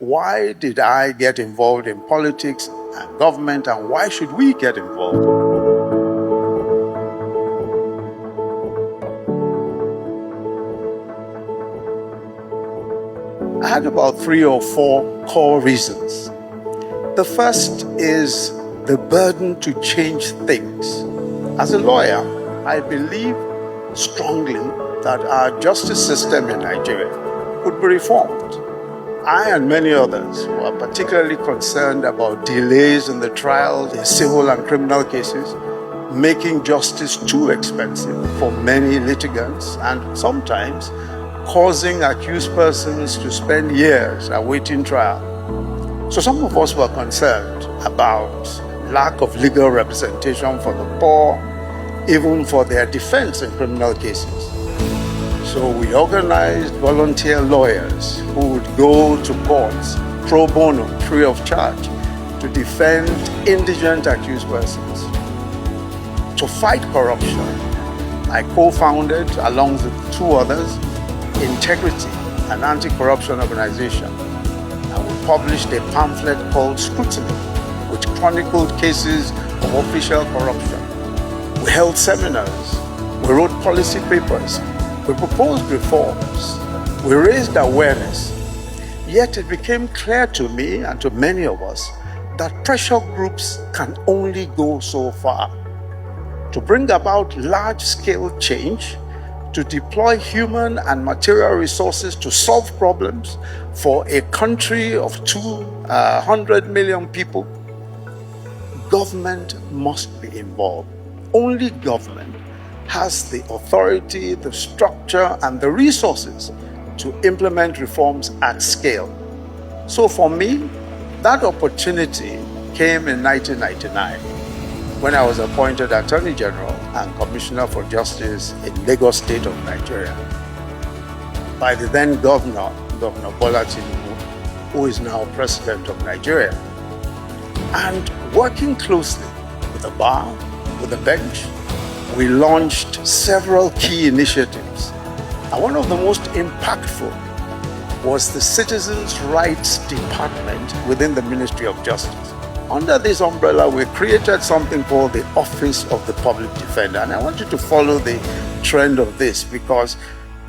Why did I get involved in politics and government, and why should we get involved? I had about 3 or 4 core reasons. The first is the burden to change things. As a lawyer, I believe strongly that our justice system in Nigeria could be reformed. I and many others were particularly concerned about delays in the trials in civil and criminal cases, making justice too expensive for many litigants and sometimes causing accused persons to spend years awaiting trial. So some of us were concerned about lack of legal representation for the poor, even for their defense in criminal cases. So we organized volunteer lawyers who would go to courts pro bono, free of charge, to defend indigent accused persons. To fight corruption, I co-founded, along with 2 others, Integrity, an anti-corruption organization. And we published a pamphlet called Scrutiny, which chronicled cases of official corruption. We held seminars, we wrote policy papers, we proposed reforms, we raised awareness. Yet it became clear to me and to many of us that pressure groups can only go so far. To bring about large-scale change, to deploy human and material resources to solve problems for a country of 200 million people, government must be involved. Only government has the authority, the structure, and the resources to implement reforms at scale. So for me, that opportunity came in 1999 when I was appointed Attorney General and Commissioner for Justice in Lagos State of Nigeria by the then Governor Bola Tinubu, who is now President of Nigeria. And working closely with the bar, with the bench, we launched several key initiatives. And one of the most impactful was the Citizens' Rights Department within the Ministry of Justice. Under this umbrella, we created something called the Office of the Public Defender. And I want you to follow the trend of this, because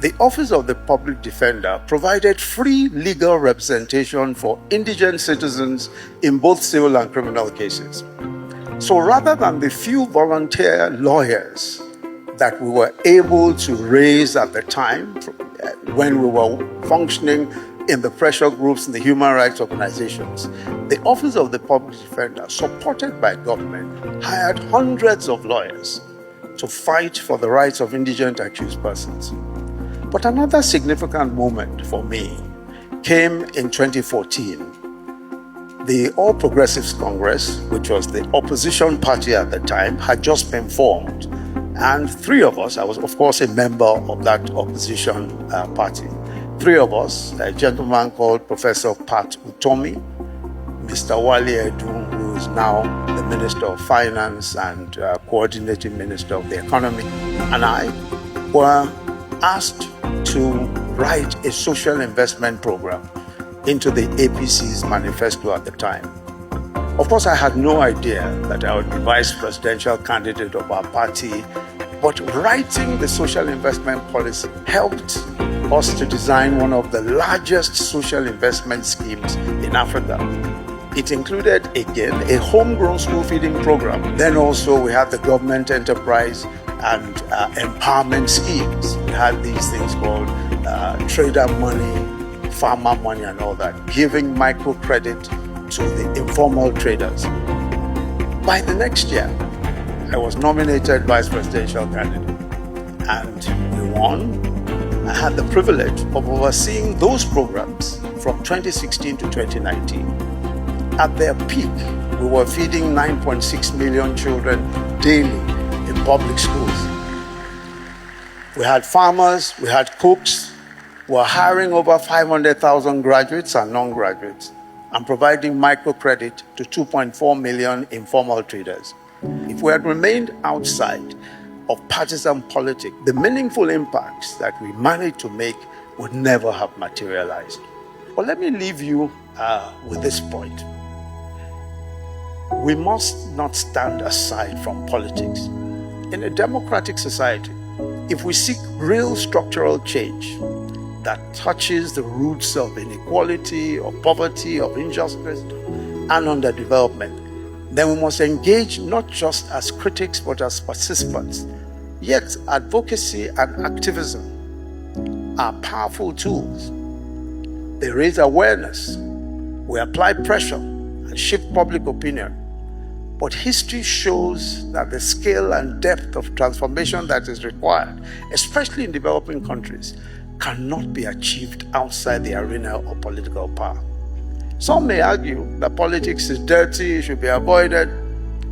the Office of the Public Defender provided free legal representation for indigent citizens in both civil and criminal cases. So rather than the few volunteer lawyers that we were able to raise at the time when we were functioning in the pressure groups and the human rights organizations, the Office of the Public Defender, supported by government, hired hundreds of lawyers to fight for the rights of indigent accused persons. But another significant moment for me came in 2014. The All Progressives Congress, which was the opposition party at the time, had just been formed. And 3 of us, I was of course a member of that opposition party. 3 of us, a gentleman called Professor Pat Utomi, Mr. Wale Edun, who is now the Minister of Finance and Coordinating Minister of the Economy, and I were asked to write a social investment program into the APC's manifesto at the time. Of course, I had no idea that I would be vice presidential candidate of our party, but writing the social investment policy helped us to design one of the largest social investment schemes in Africa. It included, again, a homegrown school feeding program. Then also we had the government enterprise and empowerment schemes. We had these things called trader money, farmer money and all that, giving microcredit to the informal traders. By the next year, I was nominated vice presidential candidate and we won. I had the privilege of overseeing those programs from 2016 to 2019. At their peak, we were feeding 9.6 million children daily in public schools. We had farmers, we had cooks, we were hiring over 500,000 graduates and non-graduates and providing microcredit to 2.4 million informal traders. If we had remained outside of partisan politics, the meaningful impacts that we managed to make would never have materialized. But let me leave you with this point. We must not stand aside from politics. In a democratic society, if we seek real structural change that touches the roots of inequality, of poverty, of injustice, and underdevelopment, then we must engage not just as critics but as participants. Yet advocacy and activism are powerful tools. They raise awareness, we apply pressure and shift public opinion. But history shows that the scale and depth of transformation that is required, especially in developing countries, cannot be achieved outside the arena of political power. Some may argue that politics is dirty, should be avoided,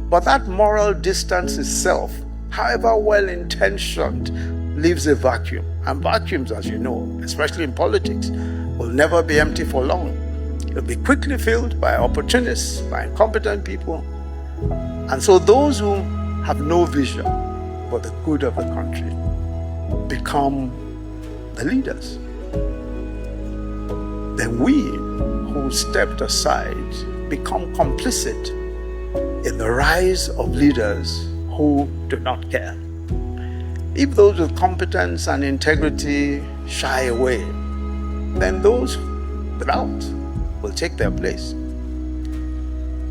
but that moral distance itself, however well-intentioned, leaves a vacuum. And vacuums, as you know, especially in politics, will never be empty for long. It'll be quickly filled by opportunists, by incompetent people. And so those who have no vision for the good of the country become the leaders. Then we who stepped aside become complicit in the rise of leaders who do not care. If those with competence and integrity shy away, then those without will take their place.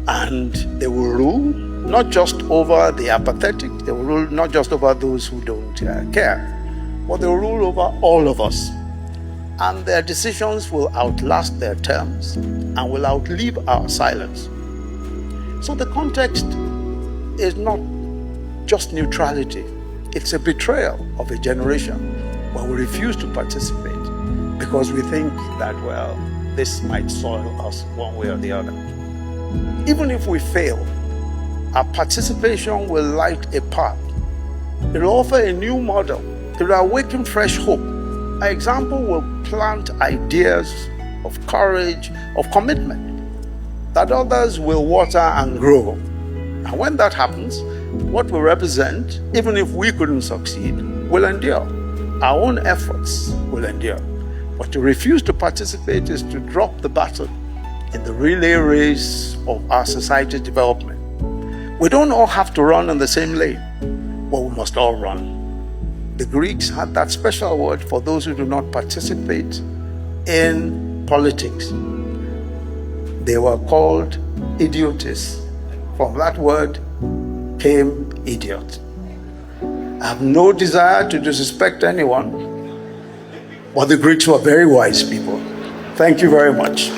And they will rule not just over the apathetic, they will rule not just over those who don't care, but they will rule over all of us. And their decisions will outlast their terms and will outlive our silence. So the context is not just neutrality, it's a betrayal of a generation when we refuse to participate because we think that, well, this might soil us one way or the other. Even if we fail, our participation will light a path. It will offer a new model. It will awaken fresh hope. Our example will plant ideas of courage, of commitment, that others will water and grow. And when that happens, what we represent, even if we couldn't succeed, will endure. Our own efforts will endure. But to refuse to participate is to drop the baton in the relay race of our society's development. We don't all have to run in the same lane, but we must all run. The Greeks had that special word for those who do not participate in politics. They were called idiotes. From that word came idiot. I have no desire to disrespect anyone, but the Greeks were very wise people. Thank you very much.